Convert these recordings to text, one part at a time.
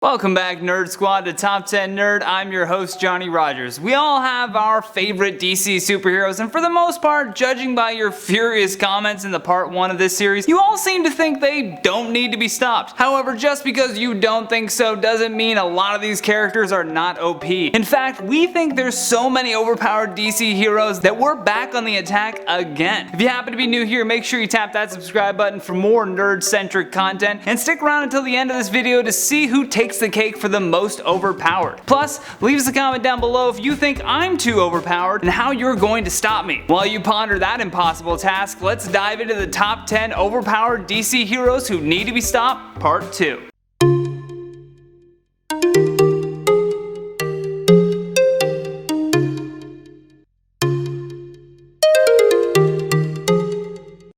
Welcome back, Nerd Squad, to Top 10 Nerd. I'm your host, Johnny Rogers. We all have our favorite DC superheroes, and for the most part, judging by your furious comments in the part 1 of this series, you all seem to think they don't need to be stopped. However, just because you don't think so doesn't mean a lot of these characters are not OP. In fact, we think there's so many overpowered DC heroes that we're back on the attack again. If you happen to be new here, make sure you tap that subscribe button for more nerd-centric content, and stick around until the end of this video to see who takes the cake for the most overpowered. Plus, leave us a comment down below if you think I'm too overpowered and how you're going to stop me. While you ponder that impossible task, let's dive into the top 10 overpowered DC heroes who need to be stopped, part 2.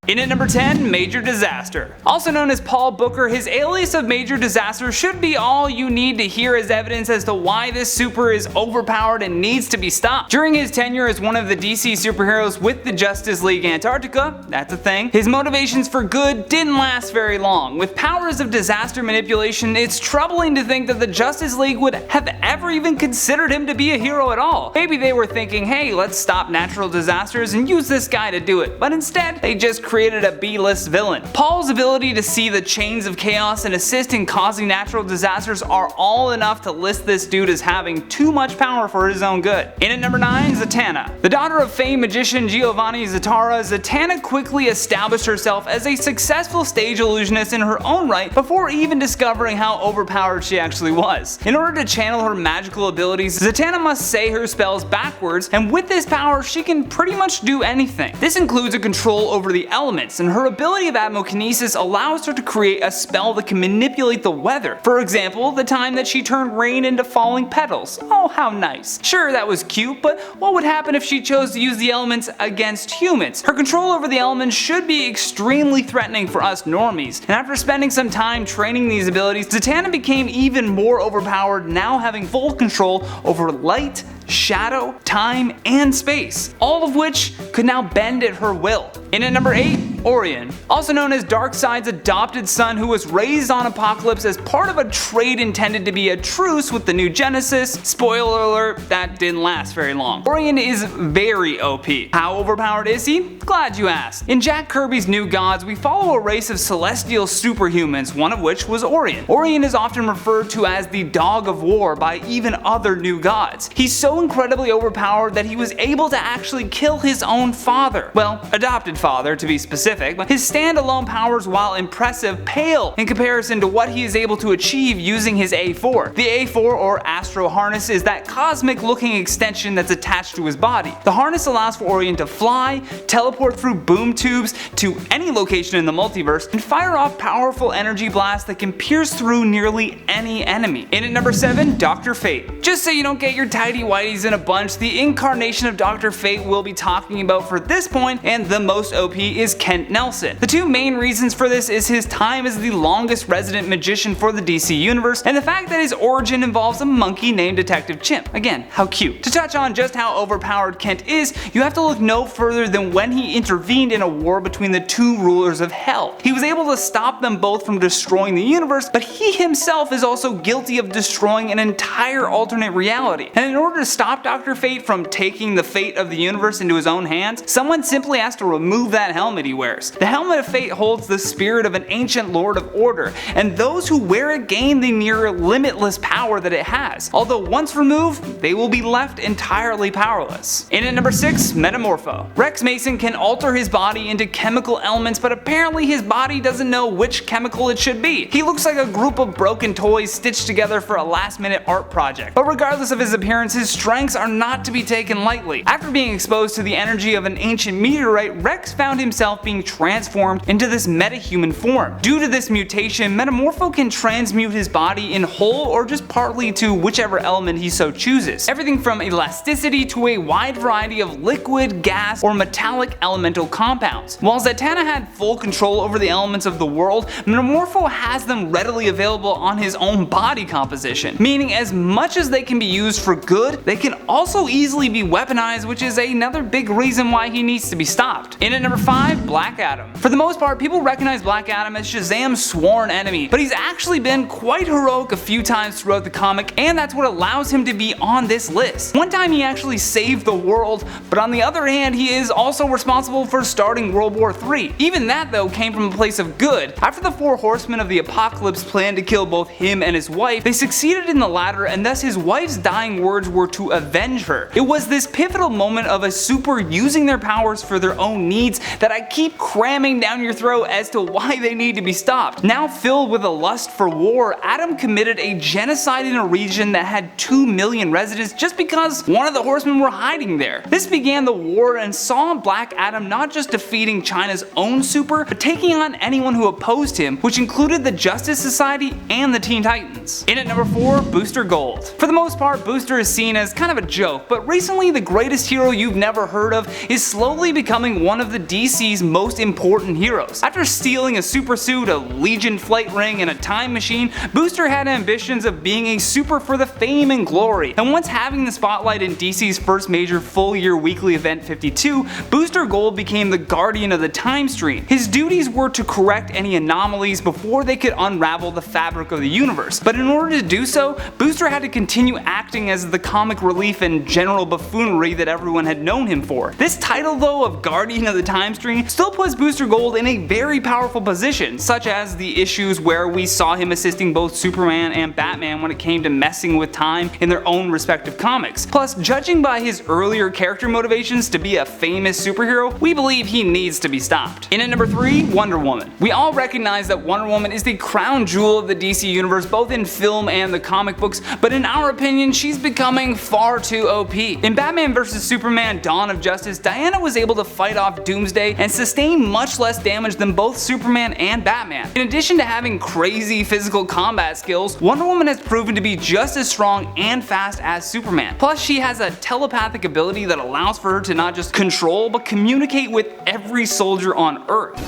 In at number 10, Major Disaster. Also known as Paul Booker, his alias of Major Disaster should be all you need to hear as evidence as to why this super is overpowered and needs to be stopped. During his tenure as one of the DC superheroes with the Justice League Antarctica, that's a thing, his motivations for good didn't last very long. With powers of disaster manipulation, it's troubling to think that the Justice League would have ever even considered him to be a hero at all. Maybe they were thinking, hey, let's stop natural disasters and use this guy to do it, but instead, they just created a B-list villain. Paul's ability to see the chains of chaos and assist in causing natural disasters are all enough to list this dude as having too much power for his own good. In at number 9, Zatanna. The daughter of famed magician Giovanni Zatara, Zatanna quickly established herself as a successful stage illusionist in her own right before even discovering how overpowered she actually was. In order to channel her magical abilities, Zatanna must say her spells backwards, and with this power she can pretty much do anything. This includes a control over the elements, and her ability of atmokinesis allows her to create a spell that can manipulate the weather. For example, the time that she turned rain into falling petals. Oh, how nice. Sure, that was cute, but what would happen if she chose to use the elements against humans? Her control over the elements should be extremely threatening for us normies, and after spending some time training these abilities, Zatanna became even more overpowered, now having full control over light, shadow, time, and space, all of which could now bend at her will. In at number 8, Orion. Also known as Darkseid's adopted son who was raised on Apocalypse as part of a trade intended to be a truce with the new Genesis. Spoiler alert, that didn't last very long. Orion is very OP. How overpowered is he? Glad you asked. In Jack Kirby's New Gods, we follow a race of celestial superhumans, one of which was Orion. Orion is often referred to as the Dog of War by even other New Gods. He's so incredibly overpowered that he was able to actually kill his own father. Well, adopted father to be specific, but his standalone powers, while impressive, pale in comparison to what he is able to achieve using his A4. The A4, or Astro Harness, is that cosmic looking extension that's attached to his body. The harness allows for Orion to fly, teleport through boom tubes to any location in the multiverse, and fire off powerful energy blasts that can pierce through nearly any enemy. In at number 7, Dr. Fate. Just so you don't get your tidy whities in a bunch, the incarnation of Dr. Fate we'll be talking about for this point and the most OP is Kent Nelson. The two main reasons for this is his time as the longest resident magician for the DC universe, and the fact that his origin involves a monkey named Detective Chimp. Again, how cute. To touch on just how overpowered Kent is, you have to look no further than when he intervened in a war between the two rulers of Hell. He was able to stop them both from destroying the universe, but he himself is also guilty of destroying an entire alternate reality. And in order to stop Dr. Fate from taking the fate of the universe into his own hands, someone simply has to remove that helmet he wears. The helmet of fate holds the spirit of an ancient lord of order, and those who wear it gain the near limitless power that it has. Although once removed, they will be left entirely powerless. In at number 6, Metamorpho. Rex Mason can alter his body into chemical elements, but apparently his body doesn't know which chemical it should be. He looks like a group of broken toys stitched together for a last-minute art project. But regardless of his appearance, his strengths are not to be taken lightly. After being exposed to the energy of an ancient meteorite, Rex found himself being transformed into this metahuman form. Due to this mutation, Metamorpho can transmute his body in whole or just partly to whichever element he so chooses. Everything from elasticity to a wide variety of liquid, gas, or metallic elemental compounds. While Zatanna had full control over the elements of the world, Metamorpho has them readily available on his own body composition, meaning as much as they can be used for good, they can also easily be weaponized, which is another big reason why he needs to be stopped. In at number 5, Black Black Adam. For the most part, people recognize Black Adam as Shazam's sworn enemy, but he's actually been quite heroic a few times throughout the comic, and that's what allows him to be on this list. One time he actually saved the world, but on the other hand, he is also responsible for starting World War III. Even that though came from a place of good. After the four horsemen of the apocalypse planned to kill both him and his wife, they succeeded in the latter, and thus his wife's dying words were to avenge her. It was this pivotal moment of a super using their powers for their own needs that I keep cramming down your throat as to why they need to be stopped. Now filled with a lust for war, Adam committed a genocide in a region that had 2 million residents just because one of the horsemen were hiding there. This began the war and saw Black Adam not just defeating China's own super, but taking on anyone who opposed him, which included the Justice Society and the Teen Titans. In at number 4, Booster Gold. For the most part, Booster is seen as kind of a joke, but recently the greatest hero you've never heard of is slowly becoming one of the DC's most important heroes. After stealing a super suit, a Legion flight ring, and a time machine, Booster had ambitions of being a super for the fame and glory, and once having the spotlight in DC's first major full-year weekly event 52, Booster Gold became the guardian of the time stream. His duties were to correct any anomalies before they could unravel the fabric of the universe, but in order to do so, Booster had to continue acting as the comic relief and general buffoonery that everyone had known him for. This title though of Guardian of the Time Stream still puts Booster Gold in a very powerful position, such as the issues where we saw him assisting both Superman and Batman when it came to messing with time in their own respective comics. Plus, judging by his earlier character motivations to be a famous superhero, we believe he needs to be stopped. In at number 3, Wonder Woman. We all recognize that Wonder Woman is the crown jewel of the DC universe both in film and the comic books, but in our opinion she's becoming far too OP. In Batman vs Superman Dawn of Justice, Diana was able to fight off Doomsday and sustain much less damage than both Superman and Batman. In addition to having crazy physical combat skills, Wonder Woman has proven to be just as strong and fast as Superman. Plus, she has a telepathic ability that allows for her to not just control but communicate with every soldier on Earth.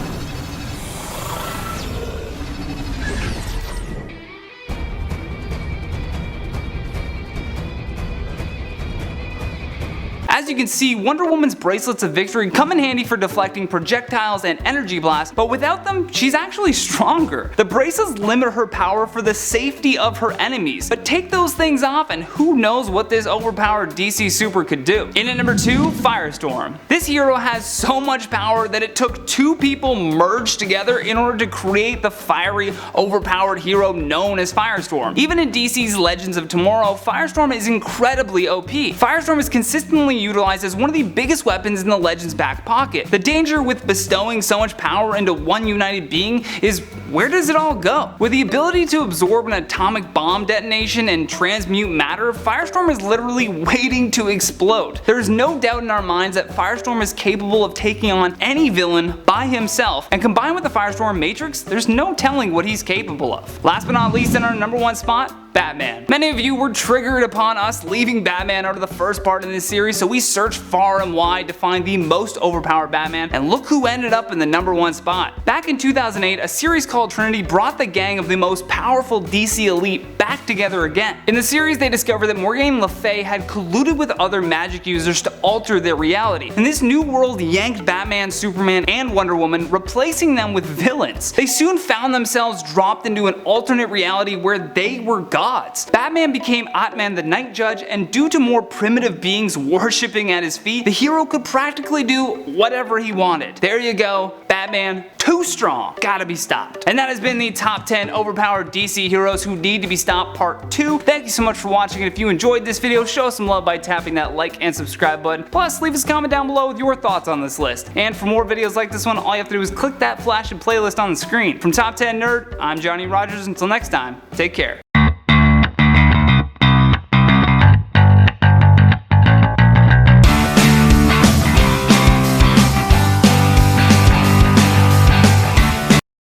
As you can see, Wonder Woman's bracelets of victory come in handy for deflecting projectiles and energy blasts, but without them, she's actually stronger. The bracelets limit her power for the safety of her enemies, but take those things off and who knows what this overpowered DC super could do. In at number 2, Firestorm. This hero has so much power that it took 2 people merged together in order to create the fiery, overpowered hero known as Firestorm. Even in DC's Legends of Tomorrow, Firestorm is incredibly OP. Firestorm is consistently utilized as one of the biggest weapons in the Legends' back pocket. The danger with bestowing so much power into one united being is, where does it all go? With the ability to absorb an atomic bomb detonation and transmute matter, Firestorm is literally waiting to explode. There is no doubt in our minds that Firestorm is capable of taking on any villain by himself, and combined with the Firestorm Matrix, there's no telling what he's capable of. Last but not least, in our number 1 spot, Batman. Many of you were triggered upon us leaving Batman out of the first part of this series, so we searched far and wide to find the most overpowered Batman, and look who ended up in the number 1 spot. Back in 2008, a series called Trinity brought the gang of the most powerful DC elite back together again. In the series, they discovered that Morgan Le Fay had colluded with other magic users to alter their reality, and this new world yanked Batman, Superman, and Wonder Woman, replacing them with villains. They soon found themselves dropped into an alternate reality where they were gods. Batman became Atman the Night Judge, and due to more primitive beings worshipping at his feet, the hero could practically do whatever he wanted. There you go, Batman, too strong, gotta be stopped. And that has been the top 10 overpowered DC heroes who need to be stopped part 2. Thank you so much for watching, and if you enjoyed this video, show us some love by tapping that like and subscribe button. Plus, leave us a comment down below with your thoughts on this list. And for more videos like this one, all you have to do is click that flashing playlist on the screen. From Top 10 Nerd, I'm Johnny Rogers. Until next time, take care.